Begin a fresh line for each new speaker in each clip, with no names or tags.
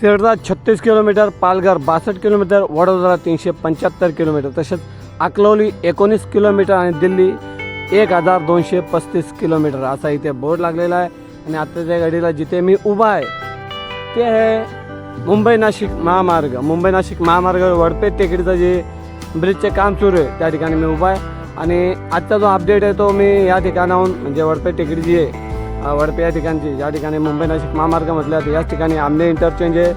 सिरदा 36 kilometre, Palghar 62 kilometre, Vadodara 375 kilometre, तसेच अकलौली 19 kilometre आणि Delhi 1235 kilometre असा इथे बोर्ड लागलेला आहे. आणि आत्ताच्या घडीला जिथे मी उभा आहे ते आहे मुंबई नाशिक महामार्ग. मुंबई नाशिक महामार्ग वडपे टेकडीचं जे ब्रिजचे काम सुरू आहे त्या ठिकाणी मी उभा आहे. आणि आजचा जो अपडेट आहे तो मी या ठिकाणाहून म्हणजे वडपे टेकडी जी आहे वडपे या ठिकाणची ज्या ठिकाणी मुंबई नाशिक महामार्ग म्हटलं तर याच ठिकाणी आमने इंटरचेंज आहे,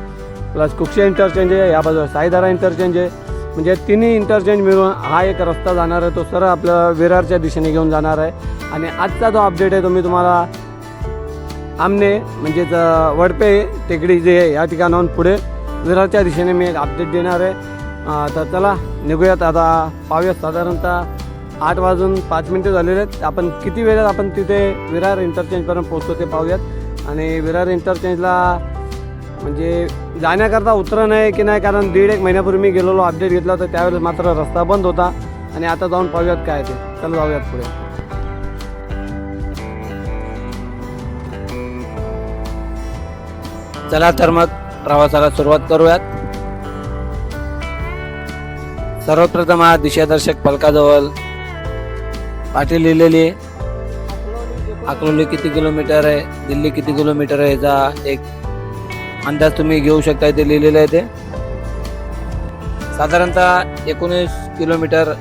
प्लस कुक्षे इंटरचेंज आहे, या बाजूला साईदारा इंटरचेंज आहे. म्हणजे तिन्ही इंटरचेंज मिळून हा एक रस्ता जाणार आहे, तो सरळ आपल्या विरारच्या दिशेने घेऊन जाणार आहे. आणि आजचा जो अपडेट आहे तो मी तुम्हाला आमने म्हणजेच वडपे टेकडी जे आहे या ठिकाणाहून पुढे विरारच्या दिशेने मी एक अपडेट देणार आहे. तर चला निघूयात आता. पाहूयात साधारणतः 8:05 झालेले आहेत. आपण किती वेळात आपण तिथे विरार इंटरचेंजपर्यंत पोहोचतो ते पाहूयात. आणि विरार इंटरचेंजला म्हणजे जाण्याकरता उतरण आहे की नाही, कारण 1.5 महिन्यापूर्वी मी गेलेलो अपडेट घेतला होता त्यावेळेस मात्र रस्ता बंद होता. आणि आता जाऊन पाहूयात काय ते. चला जाऊयात पुढे. चला तर मग प्रवासाला सुरुवात करूयात. सर्वप्रथम हा दिशादर्शक फलकाजवळ पाटी लिहिलेली आहे. अकलौली किती किलोमीटर आहे, दिल्ली किती किलोमीटर आहे याचा एक अंदाज तुम्ही घेऊ शकता. इथे लिहिलेलं आहे ते साधारणतः 19 किलोमीटर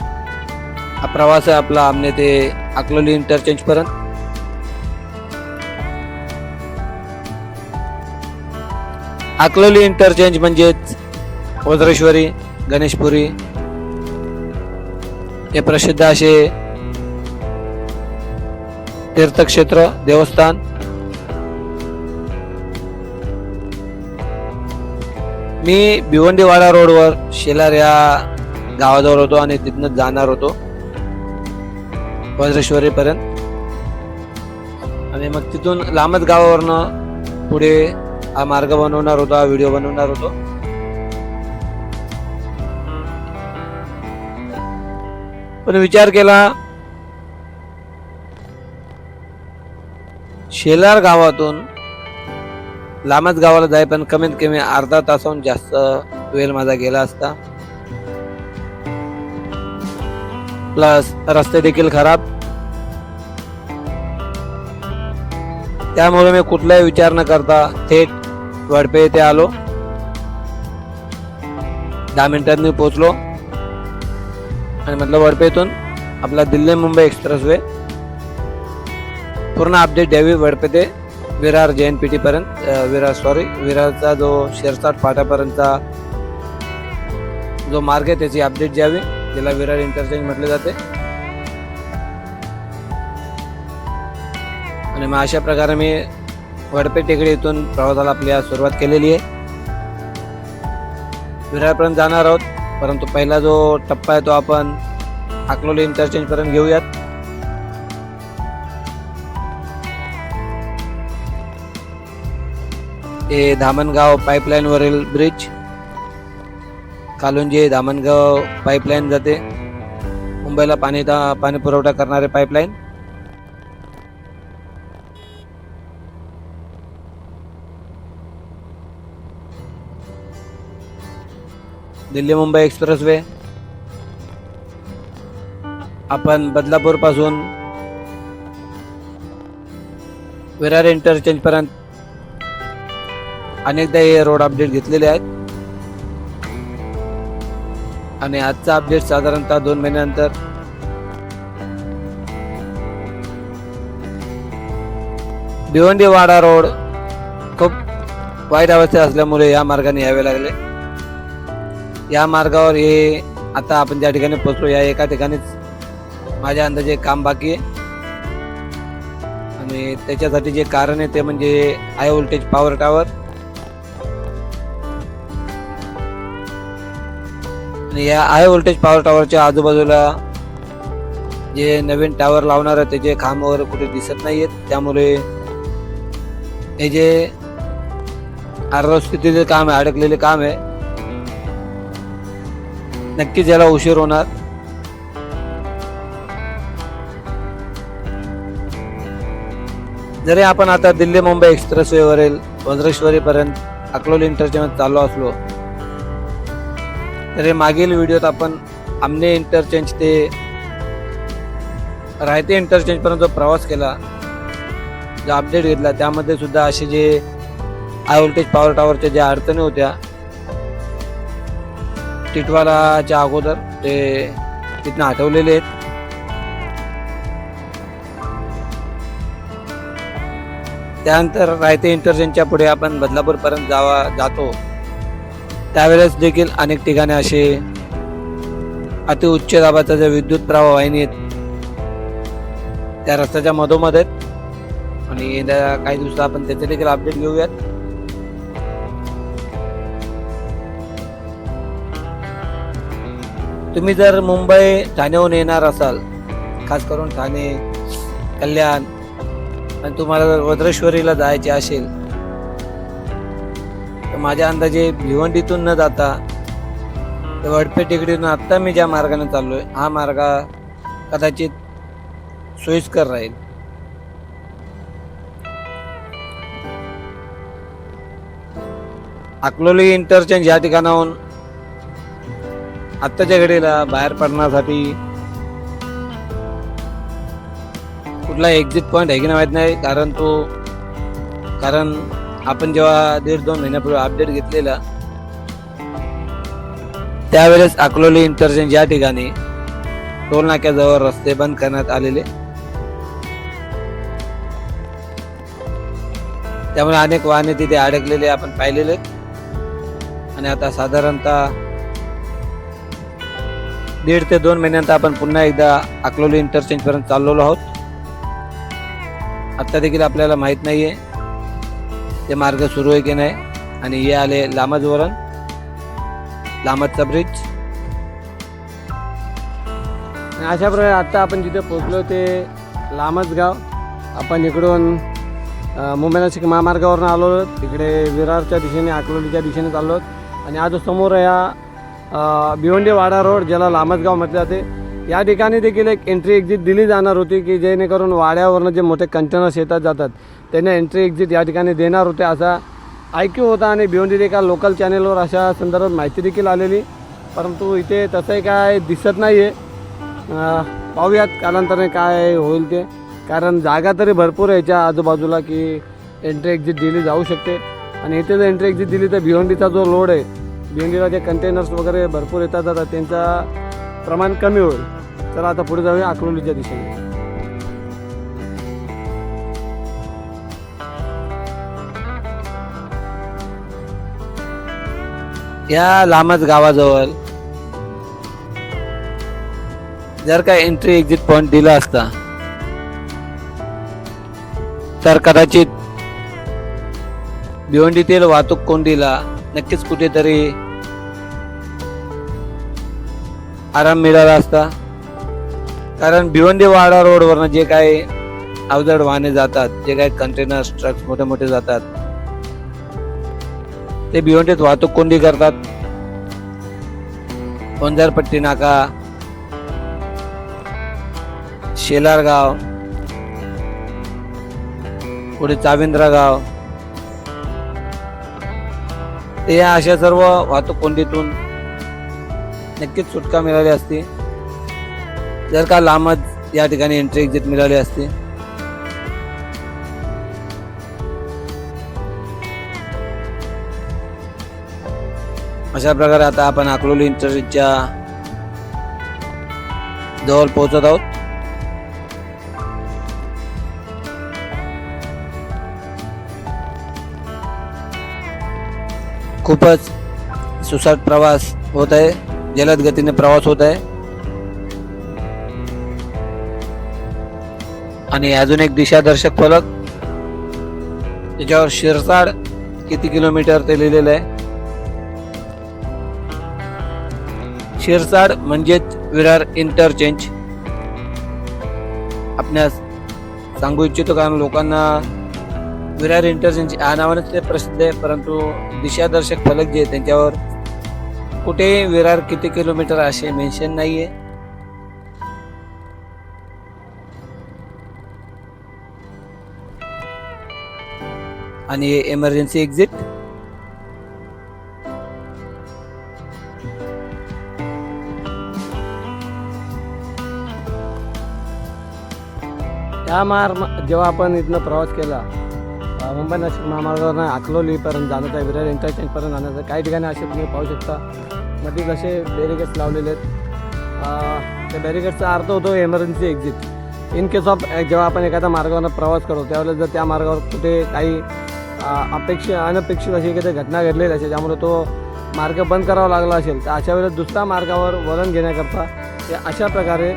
हा प्रवास आहे आपला आमने ते अकलौली इंटरचेंज पर्यंत. अकलौली इंटरचेंज म्हणजेच वज्रेश्वरी, गणेशपुरी हे प्रसिद्ध असे तीर्थक्षेत्र देवस्थान. मी भिवंडीवाडा रोडवर शेलार या गावाजवळ होतो आणि तिथनं जाणार होतो वज्रेश्वरी पर्यंत. आणि मग तिथून लांबच गावावरनं पुढे हा मार्ग बनवणार होतो, हा व्हिडिओ बनवणार होतो. पण विचार केला शेलार गावातून लांबच गावाला जाय पण कमीत कमी अर्धा तासाहून जास्त वेळ माझा गेला असता. प्लस रस्ते देखील खराब. त्यामुळे मी कुठलाही विचार न करता थेट वडपे येथे आलो. 10 मिनिटात मी पोहोचलो आणि म्हटलं वडपेतून आपला दिल्ली मुंबई एक्सप्रेसवे पूर्ण अपडेट द्यावी वडपे ते विरार JNPT पर्यंत. विरारचा जो शिरसाट फाट्यापर्यंतचा जो मार्ग आहे त्याची अपडेट द्यावी, ज्याला विरार इंटरचेंज म्हटले जाते. आणि मग अशा प्रकारे मी वडपे टेकडी इथून प्रवासाला आपल्या सुरुवात केलेली आहे. विरारपर्यंत जाणार आहोत, परंतु पहिला जो टप्पा आहे तो आपण अकलौली इंटरचेंज पर्यंत घेऊयात. हे धामणगाव पाईपलाईन वरील ब्रिज, कालुंजे धामणगाव पाईपलाईन जाते, मुंबईला पाणी पुरवठा करणारे पाईपलाईन. दिल्ली मुंबई एक्सप्रेसवे. आपण बदलापूर पासून विरार इंटरचेंज पर्यंत अनेकदा हे रोड अपडेट घेतलेले आहेत. आणि आजचा अपडेट साधारणतः 2 महिन्यानंतर. भिवंडीवाडा रोड खूप वाईट अवस्थेत असल्यामुळे या मार्गाने यावे लागले. या मार्गावर हे आता आपण ज्या ठिकाणी पोहोचलो या एका ठिकाणीच माझ्या अंदाजे काम बाकी आहे. आणि त्याच्यासाठी जे कारण आहे ते म्हणजे हाय व्होल्टेज पॉवर टॉवर. आणि या हाय व्होल्टेज पॉवर टॉवरच्या आजूबाजूला जे नवीन टॉवर लावणार आहे त्याचे खांब वगैरे कुठे दिसत नाहीयेत. त्यामुळे हे जे अर्धस्थितीचे काम आहे, अडकलेले काम आहे, नक्कीच याला उशीर होणार. जरी आपण आता दिल्ली मुंबई एक्सप्रेसवेवरील वज्रेश्वरी पर्यंत
अकलोली इंटरचेंज चाललो असलो तर हे मागील व्हिडिओत आपण आमने इंटरचेंज ते रायते इंटरचेंज पर्यंत प्रवास केला, जो अपडेट घेतला त्यामध्ये सुद्धा असे जे हाय व्होल्टेज पॉवर टॉवरच्या ज्या अडचणी होत्या टिटवालाच्या अगोदर ते तिथनं हटवलेले आहेत. त्यानंतर रायते इंटरचेंजच्या पुढे आपण बदलापूर पर्यंत जातो त्यावेळेस देखील अनेक ठिकाणी असे अति उच्च दाबाचा जे विद्युत प्रवाह वाहिनी आहेत त्या रस्त्याच्या मधोमध आहेत आणि काही दिवसात आपण त्याचे देखील अपडेट घेऊयात. तुम्ही जर मुंबई ठाण्याहून येणार असाल, खास करून ठाणे, कल्याण आणि तुम्हाला जर वज्रेश्वरीला जायचे असेल तर माझ्या अंदाजे भिवंडीतून न जाता वडपे टेकडीतून आत्ता मी ज्या मार्गाने चाललोय हा मार्ग कदाचित सोयीस्कर राहील. अकलोली इंटरचेंज या ठिकाणाहून आत्ताच्या घडीला बाहेर पडण्यासाठी कुठला एक्झिट पॉईंट आहे की नाही माहीत नाही, कारण आपण जेव्हा 1.5-2 महिन्यापूर्वी अपडेट घेतलेला त्यावेळेस अकलोली इंटरचेंज या ठिकाणी टोल नाक्याजवळ रस्ते बंद करण्यात आलेले, त्यामुळे अनेक वाहने तिथे अडकलेले आपण पाहिलेले. आणि आता साधारणतः 1.5 ते 2 महिन्यानंतर आपण पुन्हा एकदा अकलोली इंटरचेंज पर्यंत चाललेलो आहोत. आता देखील आपल्याला माहित नाहीये ते मार्ग सुरू आहे की नाही. आणि हे आले लामजवरून, लामजचा ब्रिज.
अशा प्रकारे आता आपण जिथे पोहोचलो ते लामजगाव. आपण इकडून मुंबई नाशिक महामार्गावरून आलो, तिकडे विरारच्या दिशेने अकलोलीच्या दिशेने चाललो आणि आज समोर या भिवंडी वाडा रोड ज्याला लामजगाव म्हटले जाते या ठिकाणी देखील एक एंट्री एक्झिट दिली जाणार होती की जेणेकरून वाड्यावरनं जे मोठे कंटेनर्स येतात जातात त्यांना एंट्री एक्झिट या ठिकाणी देणार होते असा ऐक्यू होता. आणि भिवंडीत एका लोकल चॅनेलवर अशा संदर्भात माहिती देखील आलेली, परंतु इथे तसंही काय दिसत नाही आहे. पाहूयात कालांतराने काय होईल ते, कारण जागा तरी भरपूर आहे याच्या आजूबाजूला की एंट्री एक्झिट दिली जाऊ शकते. आणि इथे जर एंट्री एक्झिट दिली तर भिवंडीचा जो लोड आहे, भिवंडीला जे कंटेनर्स वगैरे भरपूर येतात जातात त्यांचा प्रमाण कमी होईल. चला आता पुढे जाऊया अकलोलीच्या दिशेने.
या लामज गावाजवळ जर का एंट्री एक्झिट पॉइंट दिला असता तर कदाचित भिवंडीतील वाहतूक कोंडीला नक्कीच कुठेतरी आराम मिळाला असता. कारण भिवंडी वाडा रोडवरनं जे काही अवजड वाहने जातात, जे काही कंटेनर्स ट्रक्स मोठे मोठे जातात ते भिवंडीत वाहतूक कोंडी करतात. वंजारपट्टी नाका, शेलारगाव, पुढे चाविंद्रा गाव, ते या अशा सर्व वाहतूक कोंडीतून नक्कीच सुटका मिळाली असती जर का लामज या ठिकाणी एंट्री एक्झिट मिळाली असती. अशा प्रकारे आता आपण अकलोली इंटरचेंजच्या जवळ पोहोचत आहोत. खूपच सुसाट प्रवास होत आहे, जलद गतीने प्रवास होत आहे. आणि अजून एक दिशादर्शक फलक त्याच्यावर शिरसाड किती किलोमीटर ते लिहिलेलं आहे. शिरसाड म्हणजेच विरार इंटरचेंज. आपणास सांगू इच्छितो कारण लोकांना विरार इंटरचेंज या नावानेच ते प्रसिद्ध आहे, परंतु दिशादर्शक फलक जे त्यांच्यावर कुठे विरार किती किलोमीटर असे मेन्शन नाहीये. आणि एमर्जन्सी एक्झिट
जेव्हा आपण इथनं प्रवास केला मुंबई नाशिक महामार्गावर अकलोलीपर्यंत जाण्याचा विरार इंटरचेंजपर्यंत जाण्याचा काही ठिकाणी असे तुम्ही पाहू शकता मध्ये कसे बॅरिकेड्स लावलेले आहेत. त्या बॅरिकेडचा अर्थ होतो emergency exit. In case of जेव्हा आपण एखाद्या मार्गावर प्रवास करतो त्यावेळेस जर त्या मार्गावर कुठे काही अनपेक्षित अशी एखादी घटना घडलेली असेल ज्यामुळे तो मार्ग बंद करावा लागला असेल तर अशा वेळेस दुसऱ्या मार्गावर वळण घेण्याकरता ते अशा प्रकारे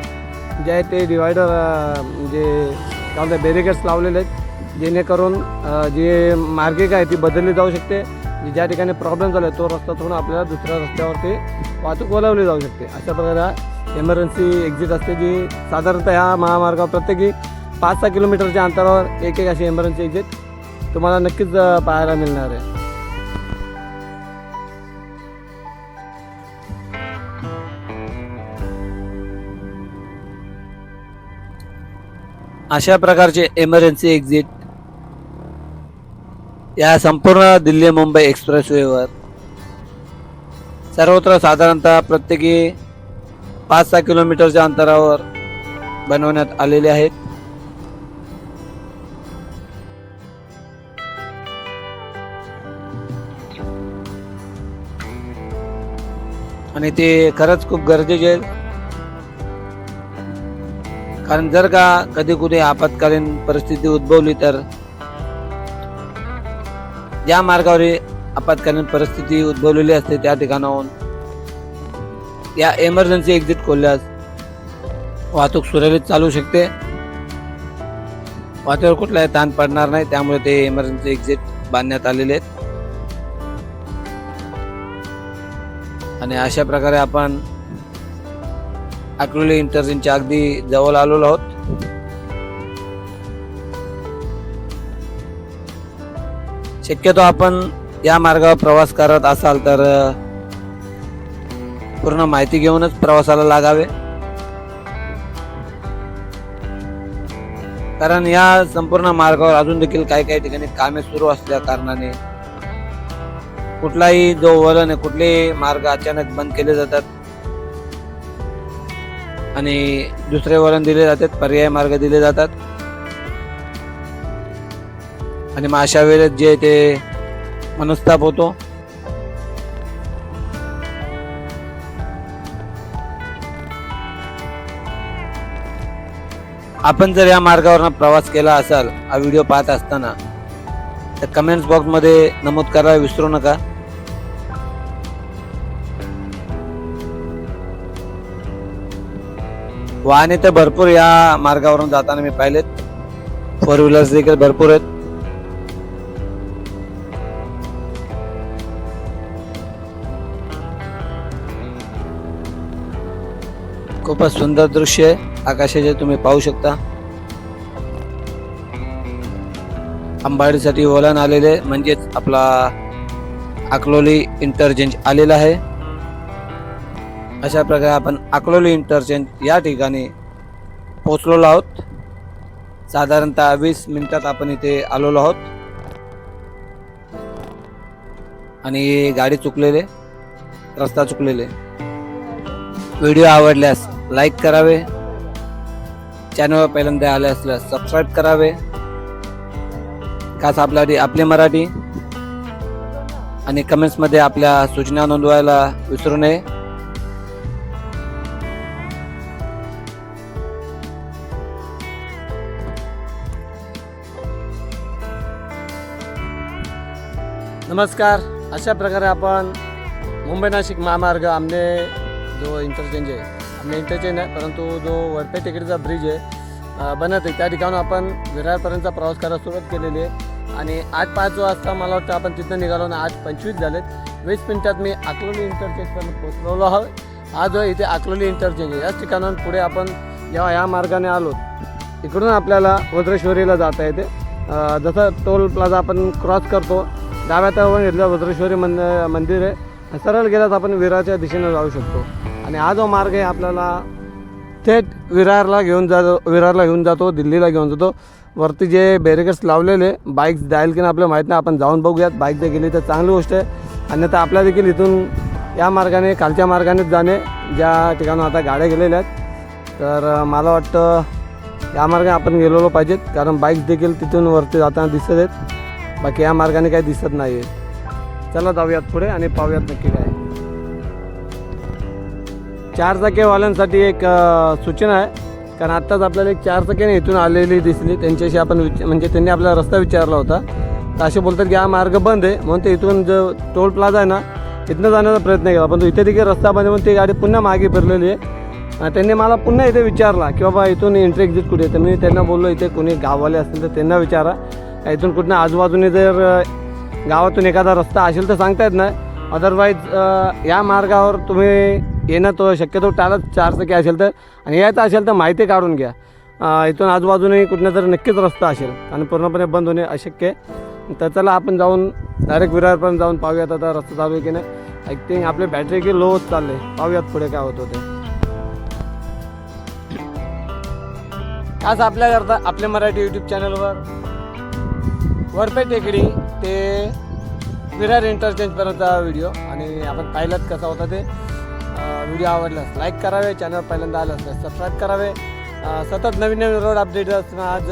जे आहे ते डिवायडर म्हणजे काय म्हणतात बॅरिकेड्स लावलेले आहेत जेणेकरून जी मार्गिका आहे ती बदलली जाऊ शकते. ज्या ठिकाणी प्रॉब्लेम झाला तो रस्ता सोडून आपल्याला दुसऱ्या रस्त्यावरती वाहतूक वळवली जाऊ शकते. अशा प्रकारे एमर्जन्सी एक्झिट असते जी साधारणतः ह्या महामार्गावर प्रत्येकी 5-6 किलोमीटरच्या अंतरावर एक अशी एमर्जन्सी एक्झिट तुम्हाला नक्कीच पाहायला मिळणार आहे.
अशा प्रकारचे एमर्जन्सी एक्झिट या संपूर्ण दिल्ली मुंबई एक्सप्रेसवेवर सर्वत्र साधारणतः प्रत्येकी 5-6 किलोमीटरच्या अंतरावर बनवण्यात आलेले आहेत. आणि ते खरंच खूप गरजेचे आहेत कारण जर का कधी कुठे आपत्कालीन परिस्थिती उद्भवली तर ज्या मार्गावर आपत्कालीन परिस्थिती उद्भवलेली असते त्या ठिकाणाहून या एमर्जन्सी एक्झिट खोलल्यास वाहतूक सुरळीत चालू शकते. वाहतुकीवर कुठलाही ताण पडणार नाही त्यामुळे ते एमर्जन्सी एक्झिट बांधण्यात आलेले आहेत. आणि अशा प्रकारे आपण अकलोली इंटरचेंजच्या अगदी जवळ आलेलो आहोत. शक्यतो आपण या मार्गावर प्रवास करत असाल तर पूर्ण माहिती घेऊनच प्रवासाला लागावे कारण या संपूर्ण मार्गावर अजून देखील काही ठिकाणी कामे सुरू असल्या कारणाने कुठलाही जो वळण आहे कुठलेही मार्ग अचानक बंद केले जातात आणि दुसरे वळण दिले जातात, पर्यायी मार्ग दिले जातात आणि मग अशा वेळेस जे ते मनस्ताप होतो. आपण जर या मार्गावर प्रवास केला असाल हा व्हिडिओ पाहत असताना तर कमेंट्स बॉक्स मध्ये नमूद करायला विसरू नका. वाहने तर भरपूर या मार्गावरून जाताना मी पाहिलेत, 4 व्हीलर्स देखील भरपूर आहेत. खूपच सुंदर दृश्य आहे आकाशाचे तुम्ही पाहू शकता. अंबाडीसाठी वळण आलेले म्हणजेच आपला अकलोली इंटरचेंज आलेला आहे. अशा प्रकारे आपण अकलोली इंटरचेंज या ठिकाणी पोहोचलेलो आहोत. साधारणतः 20 मिनिटात आपण इथे आलेलो आहोत आणि गाडी चुकलेले, रस्ता चुकलेले. व्हिडिओ आवडल्यास लाईक करावे, चॅनलवर पहिल्यांदा आले असल्यास सबस्क्राईब करावे. खास आपली मराठी आणि कमेंट्समध्ये आपल्या सूचना नोंदवायला विसरू नये.
नमस्कार. अशा प्रकारे आपण मुंबई नाशिक महामार्ग आमने जो इंटरचेंज आहे, आमने इंटरचेंज आहे परंतु जो वडपे टेकडीचा ब्रिज आहे बनत आहे त्या ठिकाणून आपण विरारपर्यंतचा प्रवास करायला सुरुवात केलेली आहे. आणि 8:05 वाजता मला वाटतं आपण तिथं निघालो ना 8:25 झालेत. 20 मिनिटात मी अकलोली इंटरचेंजपर्यंत पोहोचलेलो आहोत. हा जो इथे अकलोली इंटरचेंज आहे याच ठिकाणाहून पुढे आपण जेव्हा या मार्गाने आलो इकडून आपल्याला वज्रेश्वरीला जाता येते. जसं टोल प्लाझा आपण क्रॉस करतो डाव्या हातावर घेतलं वज्रेश्वरी मंदिर आहे, सरळ गेलात आपण विरारच्या दिशेने जाऊ शकतो. आणि हा जो मार्ग आहे आपल्याला थेट विरारला घेऊन जातो, दिल्लीला घेऊन जातो. वरती जे बॅरिकेड्स लावलेले बाईक्स जाईल की नाही आपल्याला माहीत नाही, आपण जाऊन बघूयात. बाईक जर गेली तर चांगली गोष्ट आहे, अन्यथा आपल्या देखील इथून या मार्गाने खालच्या मार्गानेच जाणे ज्या ठिकाणून आता गाड्या गेलेल्या आहेत. तर मला वाटतं या मार्गाने आपण गेलेलो पाहिजेत, कारण बाईक्स देखील तिथून वरती जाताना दिसत आहेत. बाकी या मार्गाने काही दिसत नाही आहे. चला जाऊयात पुढे आणि पाहूयात नक्की काय. 4 चाकीवाल्यांसाठी एक सूचना आहे, कारण आत्ताच आपल्याला एक 4 चाकीने इथून आलेली दिसली. त्यांच्याशी आपण म्हणजे त्यांनी आपल्याला रस्ता विचारला होता, तर असे बोलतात की हा मार्ग बंद आहे, म्हणून ते इथून जो टोल प्लाझा आहे ना इथनं जाण्याचा प्रयत्न केला, पण इथे देखील रस्ता बंद आहे म्हणून ती गाडी पुन्हा मागे फिरलेली आहे. त्यांनी मला पुन्हा इथे विचारला की बाबा इथून एंट्री एक्झिट कुठे आहे. तर मी त्यांना बोललो इथे कोणी गाववाले असतील तर त्यांना विचारा, इथून कुठनं आजूबाजूने जर गावातून एखादा रस्ता असेल तर सांगता येत नाही. अदरवाईज या मार्गावर तुम्ही येणं तो शक्यतो टाळत 4 चाकी असेल तर, आणि यायचं असेल तर माहिती काढून घ्या. इथून आजूबाजूने कुठनं तर नक्कीच रस्ता असेल आणि पूर्णपणे बंद होणे अशक्य आहे. तर चला आपण जाऊन डायरेक्ट विरारपर्यंत जाऊन पाहूयात आता रस्ता चालू आहे की नाही. आय थिंक आपली बॅटरी की लो होत चालले. पाहूयात पुढे काय होतं ते. आज आपल्याकरता आपल्या मराठी यूट्यूब चॅनलवर वडपे टेकडी ते विरार इंटरचेंजपर्यंतचा व्हिडिओ, आणि आपण पाहिलात कसा होता ते. व्हिडिओ आवडल्यास लाईक करावे, चॅनल पहिल्यांदा आलं असल्यास सबस्क्राईब करावे. सतत नवीन नवीन रोड अपडेट असताना आज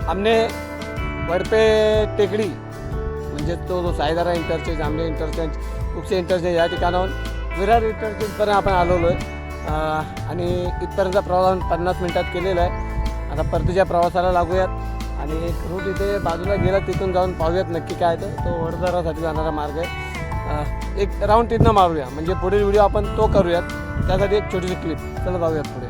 आमने वडपे टेकडी म्हणजे तो सायदारा इंटरचेंज, आमने इंटरचेंज, कुक्षे इंटरचेंज या ठिकाणाहून विरार इंटरचेंजपर्यंत आपण आलेलो आहे. आणि इथपर्यंतचा प्रवास 50 मिनिटात केलेला आहे. आता परतीच्या प्रवासाला लागूयात आणि एक रूट इथे बाजूला गेला तिथून जाऊन पाहूयात नक्की काय आहे. तो वडोदरासाठी जाणारा मार्ग आहे. एक राऊंड तिथनं मारूया, म्हणजे पुढील व्हिडिओ आपण तो करूयात. त्यासाठी एक छोटीशी क्लिप. चला जाऊयात पुढे.